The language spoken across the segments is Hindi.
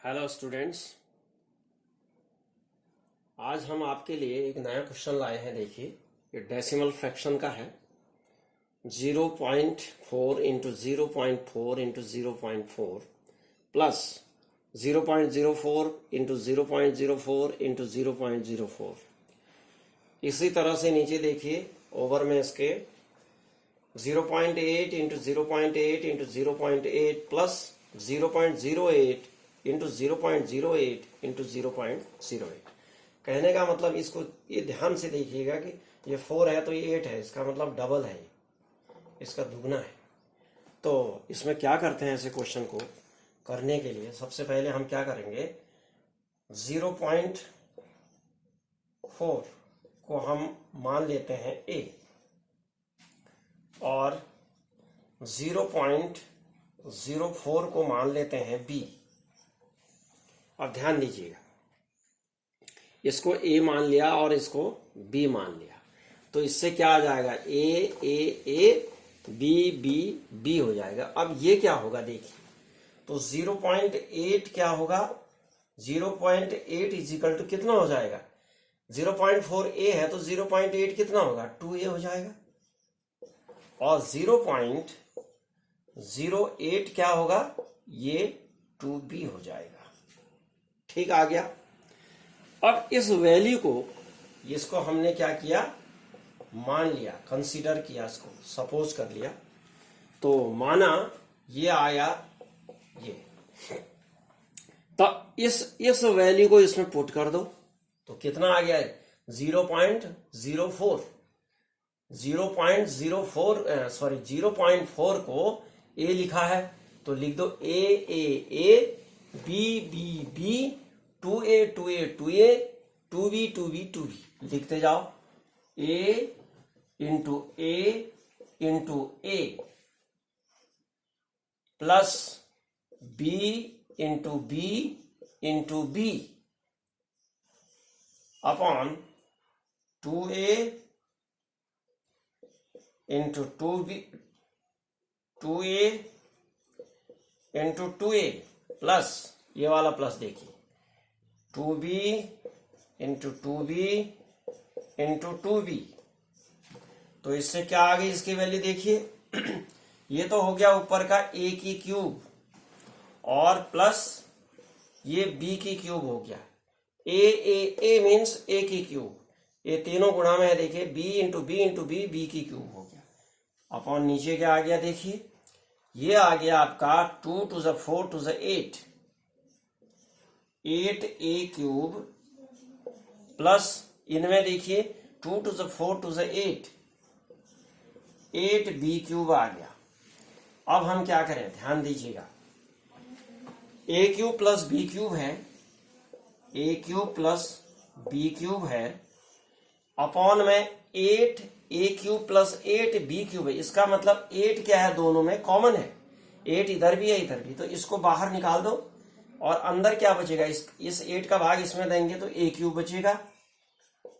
Hello students. आज हम आपके लिए एक नया क्वेश्चन लाए हैं। देखिए, ये डेसिमल फ्रैक्शन का है। 0.4 into 0.4 into 0.4 plus 0.04 into 0.04 into 0.04। इसी तरह से नीचे देखिए, ओवर में इसके 0.8 into 0.8 into 0.8 plus 0.08 into 0.08 into 0.08। कहने का मतलब, इसको ये ध्यान से देखिएगा कि ये 4 है तो ये 8 है, इसका मतलब डबल है, इसका दुगना है। तो इसमें क्या करते हैं, ऐसे क्वेश्चन को करने के लिए सबसे पहले हम क्या करेंगे, 0.4 को हम मान लेते हैं a और 0.04 को मान लेते हैं b। अब ध्यान दीजिएगा, इसको a मान लिया और इसको b मान लिया, तो इससे क्या आ जाएगा, a b b b हो जाएगा। अब ये क्या होगा देखिए, तो 0.8 क्या होगा, 0.8 इजिकल टू कितना हो जाएगा, 0.4 a है तो 0.8 कितना होगा, 2a हो जाएगा। और 0.08 क्या होगा, ये 2b हो जाएगा। ठीक आ गया। अब इस वैल्यू को, इसको हमने क्या किया, मान लिया, कंसीडर किया, इसको सपोज कर लिया, तो माना ये आया ये। तो इस वैल्यू को इसमें पुट कर दो तो कितना आ गया है, 0.04 को a लिखा है तो लिख दो a b b b 2a 2a 2a 2b 2b 2b लिखते जाओ। a into a plus b into b upon 2a into 2b 2a into 2a plus ये वाला प्लस देखिए 2b into 2b into 2b। तो इससे क्या आ गई, इसकी वैल्यू देखिए ये तो हो गया ऊपर का a की क्यूब और प्लस ये b की क्यूब हो गया, a मीन्स a की क्यूब, ये तीनों गुणा में है, देखिए b into b into b b की क्यूब हो गया। अपॉन नीचे क्या आ गया देखिए, ये आ गया आपका 2 to the 4 to the 8 8a cube plus इनमें देखिए 2 to the 4 to the 8 8b cube आ गया। अब हम क्या करें, ध्यान दीजिएगा, a cube plus b cube है, a cube plus b cube है, अपॉन में 8a cube plus 8b cube है। इसका मतलब 8 क्या है, दोनों में कॉमन है, 8 इधर भी है इधर भी, तो इसको बाहर निकाल दो और अंदर क्या बचेगा, इस 8 का भाग इसमें देंगे तो a क्यूब बचेगा,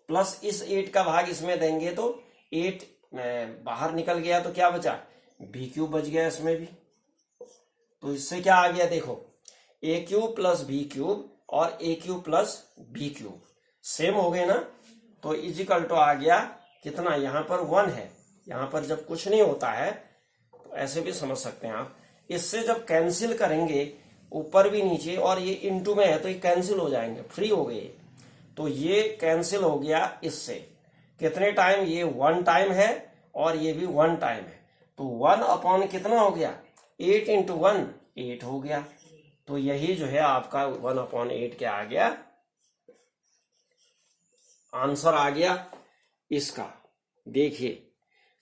प्लस इस 8 का भाग इसमें देंगे तो 8 बाहर निकल गया तो क्या बचा, b क्यूब बच गया इसमें भी। तो इससे क्या आ गया देखो, a cube plus b cube और a cube plus b cube same हो गए ना, तो इजिकल टू आ गया कितना, यहां पर 1 है, यहां पर जब कुछ नहीं होता है तो ऐसे भी समझ सकते हैं आप। इससे जब कैंसिल करेंगे ऊपर भी नीचे और ये इनटू में है तो ये कैंसिल हो जाएंगे, फ्री हो गए, तो ये कैंसिल हो गया इससे। कितने टाइम, ये 1 टाइम है और ये भी 1 टाइम है, तो 1 अपॉन कितना हो गया, 8 इंटू 1 8 हो गया। तो यही जो है आपका 1 अपॉन 8 क्या आ गया, आंसर आ गया इसका। देखिए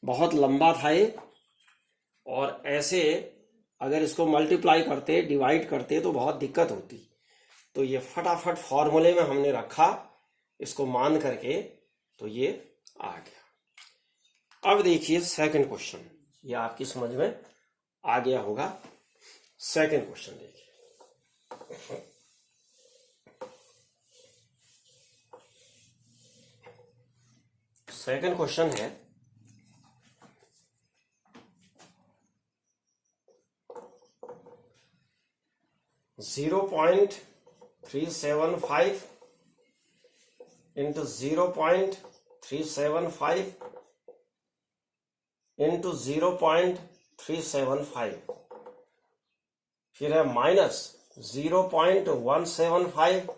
बहुत लंबा था ये, और ऐसे अगर इसको मल्टीप्लाई करते, डिवाइड करते तो बहुत दिक्कत होती, तो ये फटाफट फॉर्मूले में हमने रखा इसको मान करके, तो ये आ गया। अब देखिए सेकंड क्वेश्चन, ये आपकी समझ में आ गया होगा। सेकंड क्वेश्चन देखिए, सेकंड क्वेश्चन है 0.5 375 into 0.375 into 0.375, फिर है minus 0.175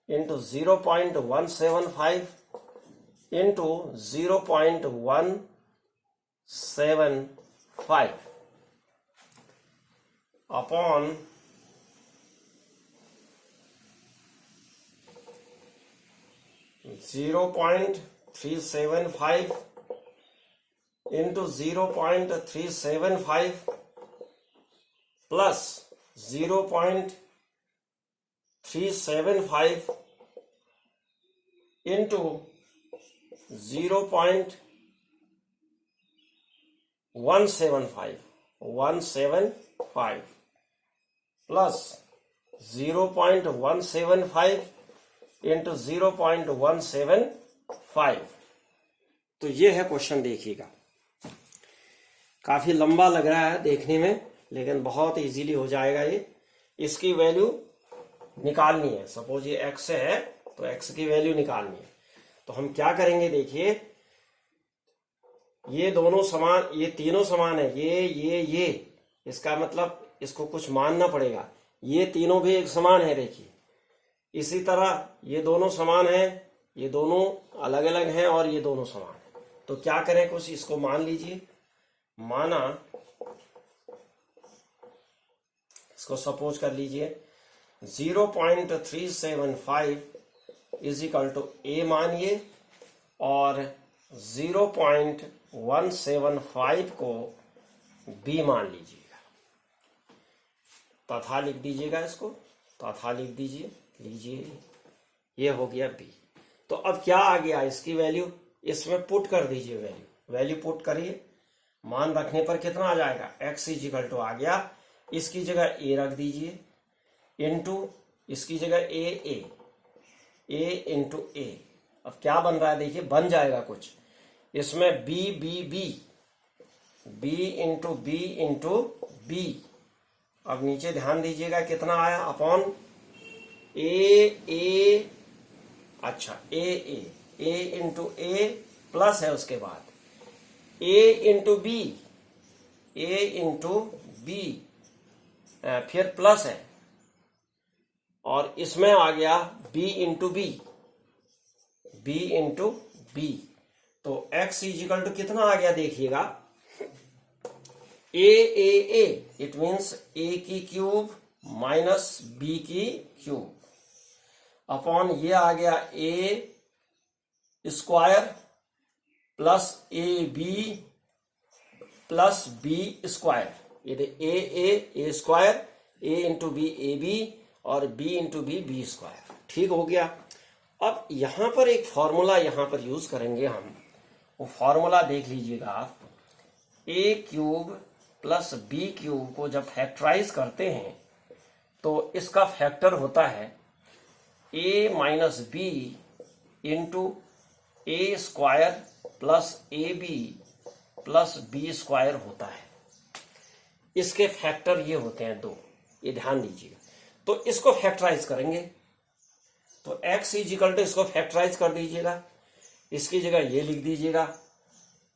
into 0.175 into 0.175 upon 0.375 into 0.375 plus 0.375 into 0.175 plus 0.175 into 0.175। तो ये है क्वेश्चन, देखिएगा काफी लंबा लग रहा है देखने में, लेकिन बहुत इजीली हो जाएगा ये। इसकी वैल्यू निकालनी है। सपोज ये x है तो x की वैल्यू निकालनी है। तो हम क्या करेंगे, देखिए ये दोनों समान, ये तीनों समान है, ये इसका मतलब इसको कुछ मानना पड़ेगा। ये तीनों भी एक समान है, देखिए इसी तरह ये दोनों समान है, ये दोनों अलग अलग हैं और ये दोनों समान है। तो क्या करें, कुछ इसको मान लीजिए। माना, इसको सपोज कर लीजिए 0.375 इज इक्वल टू ए मानिए और 0.175 को बी मान लीजिएगा, तथा लिख दीजिएगा, इसको तथा लिख दीजिए, लीजिए ये हो गया बी। तो अब क्या आ गया, इसकी वैल्यू इसमें पुट कर दीजिए, वैल्यू पुट करिए। मान रखने पर कितना आ जाएगा, x इज इक्वल टू आ गया, इसकी जगह a रख दीजिए, इनटू इसकी जगह a इंटू a। अब क्या बन रहा है, देखिए बन जाएगा कुछ, इसमें b इंटू b। अब नीचे ध्यान दीजिएगा कितना आया, अपॉन a, अच्छा a इंटू a प्लस है, उसके बाद a इंटू b, फिर प्लस है, और इसमें आ गया b इंटू b। तो x इजिकल टू कितना आ गया, देखिएगा a, इट मीन्स a की क्यूब माइनस b की क्यूब, अपॉन ये आ गया a square plus A B plus B square. ये A square, a into B A B और b इंटू बी स्क्वायर। ठीक हो गया। अब यहां पर एक फॉर्मूला यहां पर यूज करेंगे हम, वो फॉर्मूला देख लीजिएगा आप। a cube plus B cube को जब फैक्टराइज करते हैं तो इसका फैक्टर होता है a minus B into A square plus A B plus B square होता है। इसके फैक्टर ये होते हैं 2, ये ध्यान दीजिएगा। तो इसको फैक्टराइज करेंगे, तो x इजिकल टू इसको फैक्टराइज कर दीजिएगा, इसकी जगह ये लिख दीजिएगा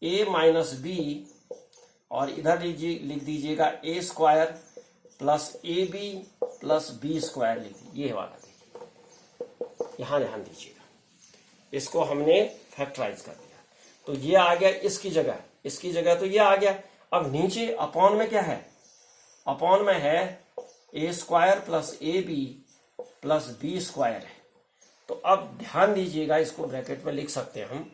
a माइनस बी, और इधर लिख दीजिएगा A square plus A B plus B square लिख दीजिए, ये वाला देखिए, यहां ध्यान दीजिएगा। इसको हमने फैक्टराइज कर दिया, तो ये आ गया इसकी जगह तो ये आ गया। अब नीचे अपॉन में क्या है, अपॉन में है A square plus A B plus B square है। तो अब ध्यान दीजिएगा, इसको ब्रैकेट में लिख सकते हैं हम।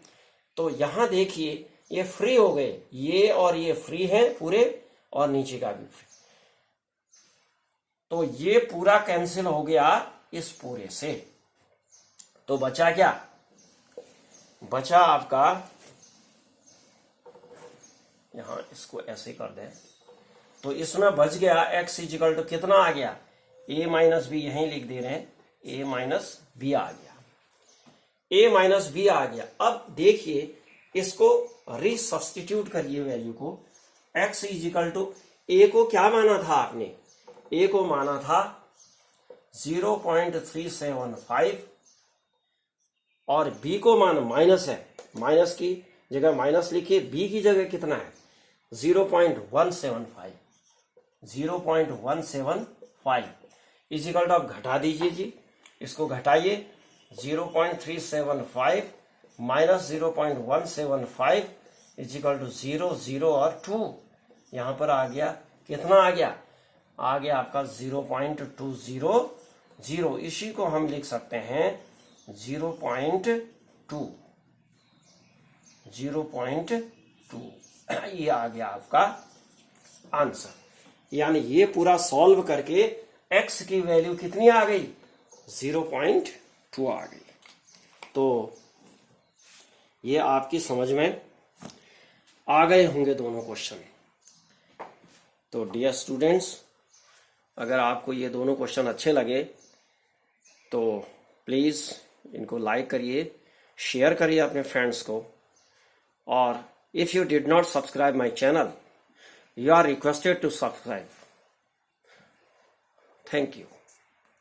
तो यहां देखिए ये फ्री हो गए, ये और ये फ्री है पूरे, और नीचे का भी फ्री। तो ये पूरा कैंसिल हो गया इस पूरे से। तो बचा क्या, बचा आपका, यहां इसको ऐसे कर दें, तो इसमें बच गया x इजिकल टू कितना आ गया, a माइनस बी, यहीं लिख दे रहे हैं a माइनस बी आ गया, a माइनस बी आ गया। अब देखिए इसको रिसब्स्टिट्यूट करिए वैल्यू को, x इजिकल टू a को क्या माना था आपने, a को माना था 0.375 और b को मान माइनस है, माइनस की जगह माइनस लिखिए, b की जगह कितना है 0.175, 0.175 इजिकल टू आप घटा दीजिए जी, इसको घटाइए 0.375 माइनस 0.175 इजिकल टू 0, 0 और 2, यहां पर आ गया कितना आ गया आपका 0.200, इसी को हम लिख सकते हैं 0.2, ये आ गया आपका आंसर। यानी ये पूरा सॉल्व करके x की वैल्यू कितनी आ गई 0.2 आ गई। तो ये आपकी समझ में आ गए होंगे दोनों क्वेश्चन। तो डियर स्टूडेंट्स, अगर आपको ये दोनों क्वेश्चन अच्छे लगे तो प्लीज़ इनको लाइक करिए, शेयर करिए अपने फ्रेंड्स को, और if you did not subscribe my channel, you are requested to subscribe. Thank you.